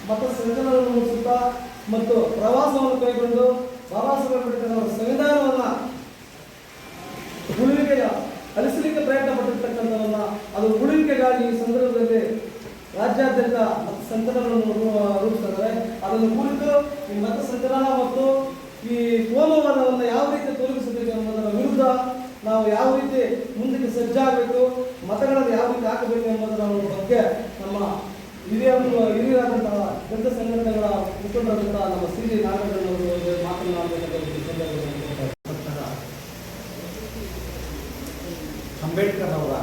ಮತ ಸಂಚಲನವನ್ನು ನಡೆಸುತ್ತಾ ಮತ್ತು ಪ್ರವಾಸವನ್ನು ಕೈಗೊಂಡು ಬಾಬಾ ಸಾಹೇಬ್ ಅಂಬೇಡ್ಕರ್ ಅವರ ಸಂವಿಧಾನವನ್ನು ಉಳಿವಿಗೆ ಅಳಿಸಲಿಕ್ಕೆ ಪ್ರಯತ್ನ ಪಟ್ಟಿರ್ತಕ್ಕಂಥವನ್ನ ಅದು ಉಳಿವಿಕೆಗಾಗಿ ಈ ಸಂದರ್ಭದಲ್ಲಿ ರಾಜ್ಯಾದ್ಯಂತ ಮತ ಸಂಚಲನವನ್ನು ರೂಪಿಸಿದ್ದಾರೆ. ಅದನ್ನು ಕುರಿತು ಈ ಮತ ಸಂಚಲನ ಮತ್ತು ಈ ಕೋಮುವಾದವನ್ನು ಯಾವ ರೀತಿ ತೊಲಗಿಸಬೇಕು ಎಂಬುದರ ವಿರುದ್ಧ ನಾವು ಯಾವ ರೀತಿ ಮುಂದಕ್ಕೆ ಸಜ್ಜಾಗಬೇಕು, ಮತಗಳನ್ನು ಯಾವ ರೀತಿ ಹಾಕಬೇಕು ಎಂಬುದರ ಬಗ್ಗೆ ನಮ್ಮ ಹಿರಿಯರಾದಂತಹ ದೊಡ್ಡ ಸಂಘಟನೆಗಳ ಮುಖಂಡರಾದಂತಹ ನಮ್ಮ ಸಿ ಜಿ ನಾಗರಾಜನವರು ಮಾತನಾಡಬೇಕಾದ ಅಂಬೇಡ್ಕರ್ ಅವರ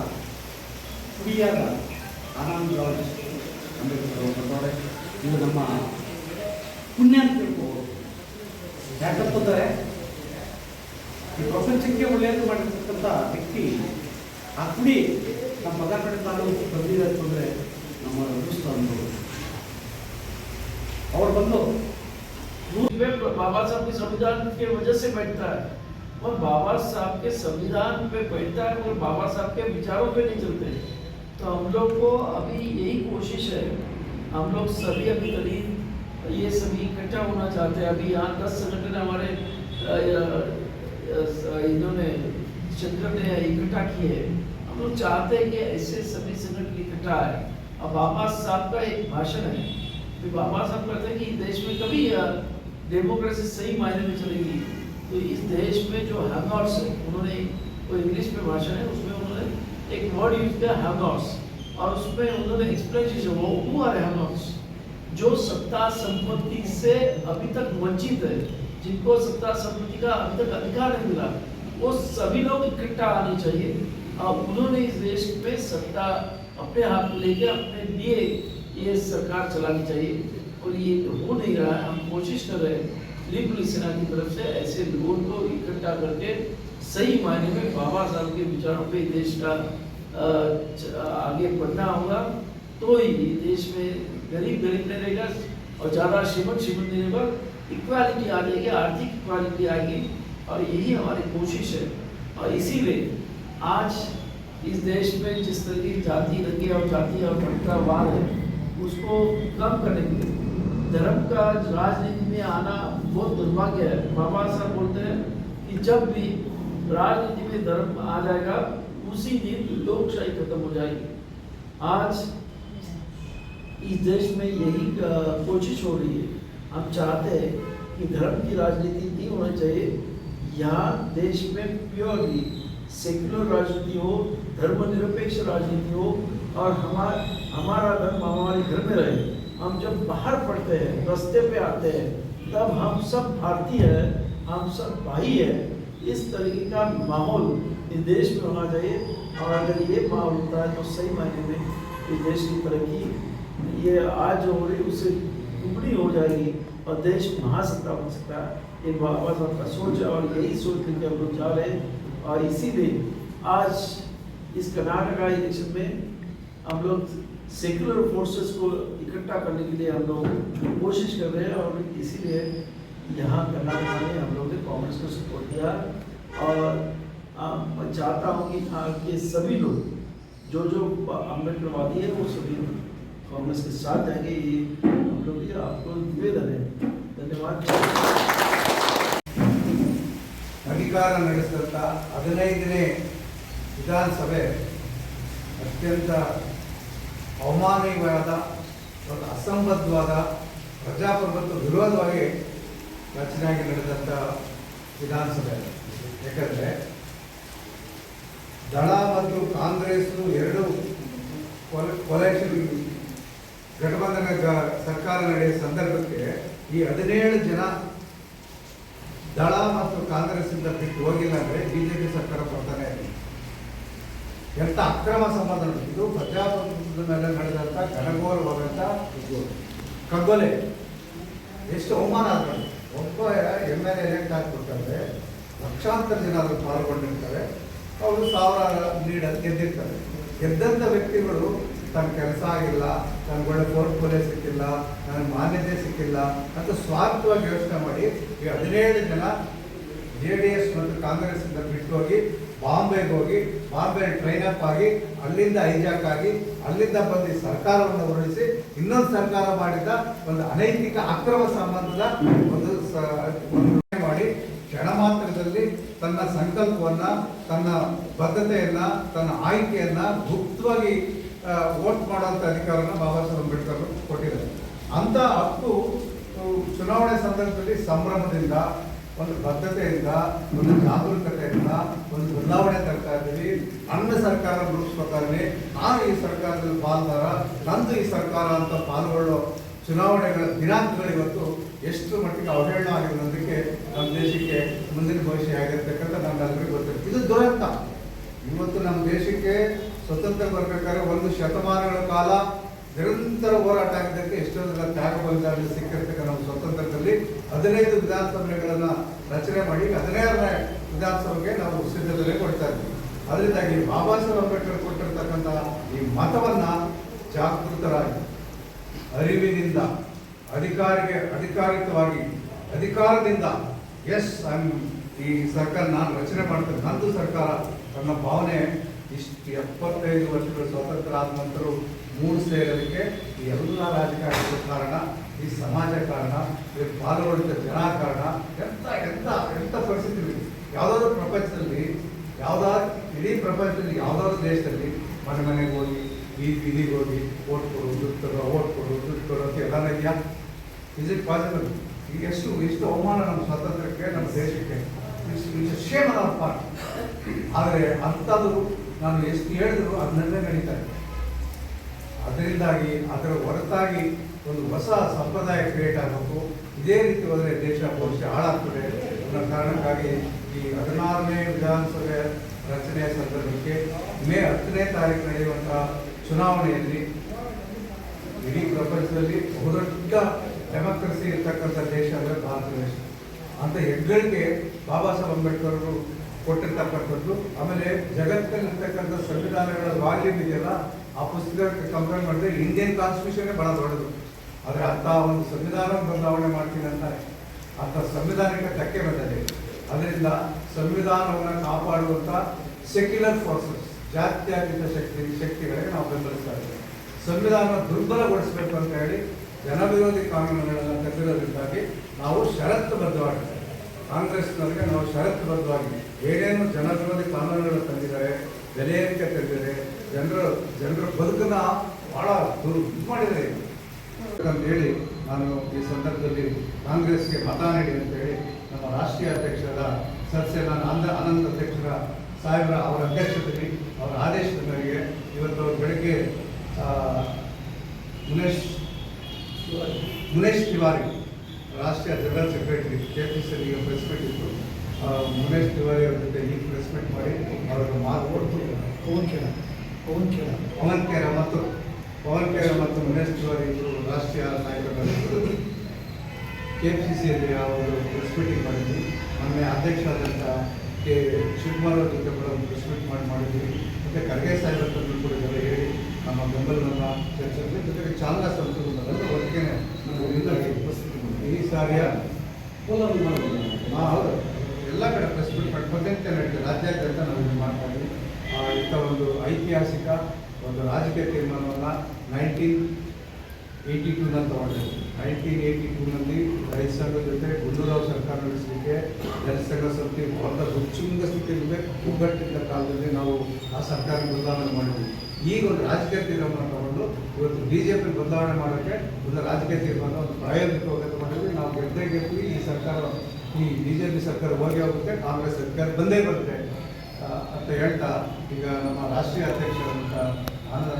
ಕುಡಿಯಾದ ಆನಂದರಾವ್ ಅಂಬೇಡ್ಕರ್ ಅವರು ಬಂದವರೆ. ಇದು ನಮ್ಮ ಪುಣ್ಯ ಅಂತ ತಿಳ್ಕೋಬೋದು. ಯಾಕಂತಂದರೆ ಈ ಪ್ರಪಂಚಕ್ಕೆ ಒಳ್ಳೆಯದು ಮಾಡಿರ್ತಕ್ಕಂಥ ವ್ಯಕ್ತಿ ಆ ಕುಡಿ ನಮ್ಮ ಮಗ ಕಡೆ ತಾಲೂಕು ಬಂದಿದೆ ಅಂತಂದರೆ ನಮ್ಮ ಅದೃಷ್ಟ ಅನ್ಬೋದು. ಅವ್ರು ಬಂದು बाबा साहब के संविधान के वजह से बैठता है और बाबा साहब के संविधान पे बैठता है और बाबा साहब के विचारों पे नहीं चलते। तो हम लोग को अभी यही कोशिश है, हम लोग सभी अभी करीब ये सभी इकट्ठा होना चाहते हैं। अभी यहाँ 10 संगठन हमारे इन्होंने संगठन ने इकट्ठा किए हैं। हम लोग चाहते हैं कि ऐसे सभी संगठन इकट्ठा है। अब बाबा साहब का एक भाषण है, तो बाबा साहब कहते हैं कि देश में कभी डेमोक्रेसी सही मायने में चलेगी तो इस देश में जो हैवनॉट्स है, उन्होंने वो इंग्लिश में भाषण है उसमें उन्होंने एक वर्ड यूज किया हैवनॉट्स, और उसमें उन्होंने एक्सप्लेनेशन वो हु आर हैवनॉट्स, जो सत्ता संपत्ति से अभी तक वंचित है, जिनको सत्ता संपत्ति का अभी तक अधिकार नहीं मिला, वो सभी लोग इकट्ठा आने चाहिए। और उन्होंने इस देश में सत्ता अपने हाथ में लेके अपने लिए ये सरकार चलानी चाहिए, और ये हो नहीं रहा है। हम कोशिश कर रहे हैं दिल्ली पुलिस सेना की तरफ से ऐसे लोगों को इकट्ठा करके सही मायने में बाबा साहब के विचारों पे देश का आगे बढ़ना होगा, तो ही देश में गरीब गरीब नहीं रहेगा और ज़्यादा श्रीमंत नहीं रहेगा, इक्वालिटी आ जाएगी, आर्थिक इक्वालिटी आएगी, और यही हमारी कोशिश है। और इसीलिए आज इस देश में जिस तरह की जाति रंगे और जाति और भ्रष्टाचार है उसको कम करने के लिए धर्म का राजनीति में आना बहुत दुर्भाग्य है। बाबा साहब बोलते हैं कि जब भी राजनीति में धर्म आ जाएगा उसी दिन लोकशाही खत्म हो जाएगी। आज इस देश में यही कोशिश हो रही है। हम चाहते हैं कि धर्म की राजनीति नहीं होनी चाहिए, यहाँ देश में प्योरली सेक्युलर राजनीति हो, धर्मनिरपेक्ष राजनीति हो, और हमारा धर्म हमारे घर में रहे। हम जब बाहर पढ़ते हैं, रास्ते पे आते हैं, तब हम सब भारतीय हैं, हम सब भाई हैं। इस तरीके का माहौल इस देश में होना चाहिए, और अगर ये माहौल होता है तो सही मायने में इस देश की तरक्की ये आज जो हो रही उससे दुगनी हो जाएगी और देश महासत्ता बन सकता है। ये बाबा साहब का सोच है और यही सोच लेकर हम लोग जा रहे हैं। और इसीलिए आज इस कर्नाटका इलेक्शन में हम लोग सेक्युलर फोर्सेस को इकट्ठा करने के लिए हम लोग कोशिश कर रहे हैं, और इसीलिए यहाँ कर्नाटका में हम लोग ने कांग्रेस को सपोर्ट किया। और मैं चाहता हूँ कि के सभी लोग जो अम्बेडकरवादी है वो सभी कांग्रेस के साथ जाएंगे। ये हम लोग ये आपको निवेदन है। धन्यवाद। ಅಧಿಕಾರ ನಡೆಸಿದಂಥ 15ನೇ ವಿಧಾನಸಭೆ ಅತ್ಯಂತ ಅವಮಾನೀಯವಾದ ಮತ್ತು ಅಸಂಬದ್ಧವಾದ ಪ್ರಜಾಪ್ರಭುತ್ವ ವಿರೋಧವಾಗಿ ರಚನೆಯಾಗಿ ನಡೆದಂಥ ವಿಧಾನಸಭೆ. ಯಾಕಂದರೆ ದಳ ಮತ್ತು ಕಾಂಗ್ರೆಸ್ ಎರಡು ಕೊಲೆಕ್ಷನ್ ಗಠಬಂಧನ ಸರ್ಕಾರ ನಡೆಯುವ ಸಂದರ್ಭಕ್ಕೆ ಈ 17 ಜನ ದಳ ಮತ್ತು ಕಾಂಗ್ರೆಸ್ಸಿಂದ ಬಿಟ್ಟು ಹೋಗಿಲ್ಲ ಅಂದರೆ ಬಿಜೆಪಿ ಸರ್ಕಾರ ಬರ್ತಾನೆ ಇದೆ. ಎಂಥ ಅಕ್ರಮ ಸಂಬಂಧ ಇದು ಪ್ರಜಾಪ್ರಭುತ್ವದ ಮೇಲೆ ನಡೆದಂಥ ಘನಘೋರವಾದಂಥ ಕಗ್ಗೊಲೆ. ಎಷ್ಟು ಅವಮಾನ ಆಗ್ತದೆ. ಒಬ್ಬ MLA ಎಲೆಕ್ಟ್ ಆಗಿಬಿಡ್ತಾರೆ, ಲಕ್ಷಾಂತರ ಜನ ಅದರಲ್ಲಿ ಪಾಲ್ಗೊಂಡಿರ್ತಾರೆ, ಅವರು ಸಾವಿರ ಲೀಡ್ ಗೆದ್ದಿರ್ತಾರೆ. ಗೆದ್ದಂಥ ವ್ಯಕ್ತಿಗಳು ತನ್ನ ಕೆಲಸ ಆಗಿಲ್ಲ, ನನಗೆ ಒಳ್ಳೆ ಪೋರ್ಟ್ಫೋಲಿಯೋ ಸಿಕ್ಕಿಲ್ಲ, ನನಗೆ ಮಾನ್ಯತೆ ಸಿಕ್ಕಿಲ್ಲ ಅಂತ ಸ್ವಾರ್ಥವಾಗಿ ಯೋಚನೆ ಮಾಡಿ ಈ 17 ಜನ JDS ಮತ್ತು ಕಾಂಗ್ರೆಸ್ಸಿಂದ ಬಿಟ್ಟು ಹೋಗಿ ಬಾಂಬೆಗೆ ಹೋಗಿ ಬಾಂಬೆ ಟ್ರೈನ್ ಅಪ್ ಆಗಿ ಅಲ್ಲಿಂದ ಹೈಜಾಕ್ ಆಗಿ ಅಲ್ಲಿಂದ ಬಂದು ಸರ್ಕಾರವನ್ನು ಉರುಳಿಸಿ ಇನ್ನೊಂದು ಸರ್ಕಾರ ಮಾಡಿದ ಒಂದು ಅನೈತಿಕ ಅಕ್ರಮ ಸಂಬಂಧದ ಒಂದು ಮಾಡಿ ಕ್ಷಣ ಮಾತ್ರದಲ್ಲಿ ತನ್ನ ಸಂಕಲ್ಪವನ್ನ, ತನ್ನ ಬದ್ಧತೆಯನ್ನ, ತನ್ನ ಆಯ್ಕೆಯನ್ನ ಗುಪ್ತವಾಗಿ ವೋಟ್ ಮಾಡುವಂಥ ಅಧಿಕಾರನ ಬಾಬಾ ಸಾಹೇಬ್ ಅಂಬೇಡ್ಕರ್ ಕೊಟ್ಟಿದ್ದಾರೆ. ಅಂತ ಹಕ್ಕು ಚುನಾವಣೆ ಸಂದರ್ಭದಲ್ಲಿ ಸಂಭ್ರಮದಿಂದ, ಒಂದು ಬದ್ಧತೆಯಿಂದ, ಒಂದು ಜಾಗರೂಕತೆಯಿಂದ ಒಂದು ಬದಲಾವಣೆ ತರ್ತಾ ಇದ್ದೀವಿ. ನನ್ನ ಸರ್ಕಾರ ರೂಪಿಸ್ಬೇಕಾದ್ರೆ ನಾನು ಈ ಸರ್ಕಾರದಲ್ಲಿ ಪಾಲ್ದಾರ, ನಂದು ಈ ಸರ್ಕಾರ ಅಂತ ಪಾಲ್ಗೊಳ್ಳೋ ಚುನಾವಣೆಗಳ ದಿನಾಂಕಗಳು ಇವತ್ತು ಎಷ್ಟು ಮಟ್ಟಿಗೆ ಅವಹೇಳನ ಆಗಿರೋದಕ್ಕೆ ನಮ್ಮ ದೇಶಕ್ಕೆ ಮುಂದಿನ ಭವಿಷ್ಯ ಆಗಿರ್ತಕ್ಕಂಥ ನಮ್ಮೆಲ್ಲರಿಗೂ ಗೊತ್ತಿರುತ್ತೆ. ಇದು ದುರಂತ. ಇವತ್ತು ನಮ್ಮ ದೇಶಕ್ಕೆ ಸ್ವತಂತ್ರ ಬರಬೇಕಾದ್ರೆ ಒಂದು ಶತಮಾನಗಳ ಕಾಲ ನಿರಂತರ ಹೋರಾಟ ಆಗಿದ್ದಕ್ಕೆ ಎಷ್ಟೊಂದು ತ್ಯಾಗ ಬಲಿದಾನ ಸಿಕ್ಕಿರ್ತಕ್ಕ ನಮ್ಮ ಸ್ವತಂತ್ರದಲ್ಲಿ 15 ವಿಧಾನಸಭೆಗಳನ್ನು ರಚನೆ ಮಾಡಿ 16ನೇ ವಿಧಾನಸಭೆಗೆ ನಾವು ಸಿದ್ಧತೆ ಕೊಡ್ತಾ ಇದ್ವಿ. ಅದರಿಂದಾಗಿ ಬಾಬಾ ಸಾಹೇಬ್ ಅಂಬೇಡ್ಕರ್ ಕೊಟ್ಟಿರ್ತಕ್ಕಂಥ ಈ ಮತವನ್ನ ಜಾಗೃತರಾಗಿ, ಅರಿವಿನಿಂದ, ಅಧಿಕಾರಿತವಾಗಿ, ಅಧಿಕಾರದಿಂದ ಈ ಸರ್ಕಾರ ನಾನು ರಚನೆ ಮಾಡ್ತೇನೆ, ನಂದು ಸರ್ಕಾರ ನನ್ನ ಭಾವನೆ ಇಷ್ಟು 75 ವರ್ಷಗಳ ಸ್ವಾತಂತ್ರ್ಯ ಆದ ನಂತರ ಮೂರು ಸೇರೋದಕ್ಕೆ ಈ ಎಲ್ಲ ರಾಜಕಾರಣಿಗಳ ಕಾರಣ, ಈ ಸಮಾಜ ಕಾರಣ, ಇದಕ್ಕೆ ಪಾಲ್ಗೊಳ್ಳಿದ ಜನ ಕಾರಣ. ಎಂಥ ಪರಿಸ್ಥಿತಿ ಯಾವುದಾದ್ರೂ ಪ್ರಪಂಚದಲ್ಲಿ, ಇಡೀ ಪ್ರಪಂಚದಲ್ಲಿ ಯಾವುದಾದ್ರೂ ದೇಶದಲ್ಲಿ ಮನೆಗೆ ಹೋಗಿ ಬೀದಿಗೆ ಹೋಗಿ ಓಟ್ ಕೊಡು, ದುಡ್ಡು ಕೊಡು ಅಂತ ಎಲ್ಲ ಇದೆಯಾ? Is it possible? ಈಗ ಎಷ್ಟು ಅವಮಾನ ನಮ್ಮ ಸ್ವಾತಂತ್ರ್ಯಕ್ಕೆ, ನಮ್ಮ ದೇಶಕ್ಕೆ. Shame on our part. ಆದರೆ ಅಂಥದ್ದು ನಾನು ಎಷ್ಟು ಹೇಳಿದ್ರು ಅದನ್ನೇ ನಡೀತಾ ಇದೆ. ಅದರಿಂದಾಗಿ ಅದರ ಹೊರತಾಗಿ ಒಂದು ಹೊಸ ಸಂಪ್ರದಾಯ ಕ್ರಿಯೇಟ್ ಆಗಬೇಕು. ಇದೇ ರೀತಿ ಹೋದರೆ ದೇಶ ಭವಿಷ್ಯ ಹಾಳಾಗ್ತದೆ ಅನ್ನೋ ಕಾರಣಕ್ಕಾಗಿ ಈ 16ನೇ ವಿಧಾನಸಭೆ ರಚನೆಯ ಸಂದರ್ಭಕ್ಕೆ ಮೇ 10ನೇ ತಾರೀಕು ನಡೆಯುವಂತಹ ಚುನಾವಣೆಯಲ್ಲಿ ಇಡೀ ಪ್ರಪಂಚದಲ್ಲಿ ಬಹುದೊಡ್ಡ ಡೆಮೋಕ್ರಸಿ ಇರ್ತಕ್ಕಂಥ ದೇಶ ಅಂದರೆ ಭಾರತ ದೇಶ ಅಂತ ಹೆಗ್ಗಳಿಕೆ ಬಾಬಾ ಸಾಹೇಬ್ ಅಂಬೇಡ್ಕರ್ ಅವರು ಕೊಟ್ಟಿರ್ತಕ್ಕಂಥದ್ದು. ಆಮೇಲೆ ಜಗತ್ತಲ್ಲಿರ್ತಕ್ಕಂಥ ಸಂವಿಧಾನಗಳ ವಾಲ್ಯೂಮ್ ಇದೆಯಲ್ಲ, ಆ ಪುಸ್ತಕಕ್ಕೆ ಕಂಪೇರ್ ಮಾಡಿದ್ರೆ ಇಂಡಿಯನ್ ಕಾನ್ಸ್ಟಿಟ್ಯೂಷನ್ ಬಹಳ ದೊಡ್ಡದು. ಆದರೆ ಅಂಥ ಒಂದು ಸಂವಿಧಾನ ಬದಲಾವಣೆ ಮಾಡ್ತೀನಿ ಅಂತ ಅಂಥ ಸಂವಿಧಾನಕ್ಕೆ ಧಕ್ಕೆ ಬಂದಿದೆ. ಅದರಿಂದ ಸಂವಿಧಾನವನ್ನು ಕಾಪಾಡುವಂಥ ಸೆಕ್ಯುಲರ್ ಫೋರ್ಸಸ್, ಜಾತ್ಯತೀತ ಶಕ್ತಿಗಳಿಗೆ ನಾವು ಬೆಂಬಲಿಸ್ತಾ ಇದ್ದೇವೆ. ಸಂವಿಧಾನ ದುರ್ಬಲಗೊಳಿಸಬೇಕು ಅಂತ ಹೇಳಿ ಜನವಿರೋಧಿ ಕಾನೂನುಗಳನ್ನು ತಂದಿರೋದ್ರಿಂದಾಗಿ ನಾವು ಷರತ್ತುಬದ್ಧವಾಗಿ, ಕಾಂಗ್ರೆಸ್ನವರಿಗೆ ನಾವು ಷರತ್ತುಬದ್ಧವಾಗಿ ಏನೇನು ಜನವಿರೋಧಿ ಕಾನೂನುಗಳು ತಂದಿದ್ದಾರೆ, ಬೆಲೆ ಏರಿಕೆ ತಂದಿದ್ದಾರೆ, ಜನರ ಬದುಕನ್ನ ಬಹಳ ಇದು ಮಾಡಿದ್ದಾರೆ ಅಂತ ಹೇಳಿ ನಾನು ಈ ಸಂದರ್ಭದಲ್ಲಿ ಕಾಂಗ್ರೆಸ್ಗೆ ಮತ ನೀಡಿ ಅಂತ ಹೇಳಿ ನಮ್ಮ ರಾಷ್ಟ್ರೀಯ ಅಧ್ಯಕ್ಷರಾದ ಸದಸ್ಯ ಆನಂದ ಅಧ್ಯಕ್ಷರ ಸಾಹೇಬರ ಅವರ ಅಧ್ಯಕ್ಷತೆಯಲ್ಲಿ, ಅವರ ಆದೇಶದ ಮೇರೆಗೆ ಇವತ್ತು ಬೆಳಗ್ಗೆ ಮುನೇಶ್ ತಿವಾರಿ, ರಾಷ್ಟ್ರೀಯ general secretary, KPCC press meet ಇತ್ತು. ಮುನೇಶ್ ತಿವಾರಿ ಅವರ ಜೊತೆ ಈ ಪ್ರೆಸ್ ಮೀಟ್ ಮಾಡಿ ಅವರನ್ನು ಮಾತುಕೊಟ್ಟು ಪವನ್ ಖೇರಾ ಮತ್ತು ಮುನೇಶ್ ತಿವಾರಿ ಇವರು ರಾಷ್ಟ್ರೀಯ ನಾಯಕರಾಗಿದ್ದರು. KPCCಯಲ್ಲಿ ಅವರು ಪ್ರೆಸ್ ಮೀಟಿಂಗ್ ಮಾಡಿದ್ವಿ. ಮೊನ್ನೆ ಅಧ್ಯಕ್ಷರಾದಂಥ ಶಿವಕುಮಾರ್ ಅವರ ಜೊತೆ ಕೂಡ ಒಂದು ಪ್ರೆಸ್ ಮೀಟ್ ಮಾಡಿದ್ವಿ. ಮತ್ತು ಖರ್ಗೆ ಸಾಹೇಬ್ ಅಂತ ಕೂಡ ಎಲ್ಲ ಹೇಳಿ ನಮ್ಮ ಬೆಂಬಲವನ್ನು ಚರ್ಚಿಸಿದ್ವಿ. ಜೊತೆಗೆ ಚಾಲನಾ ಸಂಸ್ಥೆಗಳನ್ನೆಲ್ಲ ಒಟ್ಟಿಗೆ ಈ ಸಾರಿಯ ಹೌದು ಎಲ್ಲ ಕಡೆ ಪ್ರೆಸ್ ಮೀಟ್ ಪದ್ಧತಿ ನಡೀತದೆ. ರಾಜ್ಯಾದ್ಯಂತ ನಾವು ಇದು ಮಾಡ್ತಾ ಇದ್ವಿ. ಇಂಥ ಒಂದು ಐತಿಹಾಸಿಕ ಒಂದು ರಾಜಕೀಯ ತೀರ್ಮಾನವನ್ನು 1982ನಲ್ಲಿ ತಗೊಂಡಿದ್ವಿ. 1982ನಲ್ಲಿ ರೈತ ಸಂಘದ ಜೊತೆ ಗುಂಡೂರಾವ್ ಸರ್ಕಾರ ನಡೆಸಲಿಕ್ಕೆ ಜನಸಂಘ ಸಮಿತಿ ಬಹಳ ದುಚ್ಚುಂಗ ಸ್ಥಿತಿಯಿಂದ ಕೂಗಟ್ಟಿದ್ದ ಕಾಲದಲ್ಲಿ ನಾವು ಆ ಸರ್ಕಾರ ಬದಲಾವಣೆ ಮಾಡಿದ್ವಿ. ಈಗ ಒಂದು ರಾಜಕೀಯ ತೀರ್ಮಾನ ತಗೊಂಡು ಇವತ್ತು BJP ಬದಲಾವಣೆ ಮಾಡೋಕ್ಕೆ ಒಂದು ರಾಜಕೀಯ ತೀರ್ಮಾನ, ಒಂದು ಪ್ರಾಯೋಗಿಕವಾಗಿ ಮಾಡಿದ್ವಿ. ನಾವು ಗೆದ್ದೇ ಈ ಸರ್ಕಾರ, ಈ BJP ಸರ್ಕಾರ ಹೋಗಿ ಹೋಗುತ್ತೆ, ಕಾಂಗ್ರೆಸ್ ಸರ್ಕಾರ ಬಂದೇ ಬರುತ್ತೆ ಅಂತ ಹೇಳ್ತಾ ಈಗ ನಮ್ಮ ರಾಷ್ಟ್ರೀಯ ಅಧ್ಯಕ್ಷರಾದಂಥ ಆನಂದ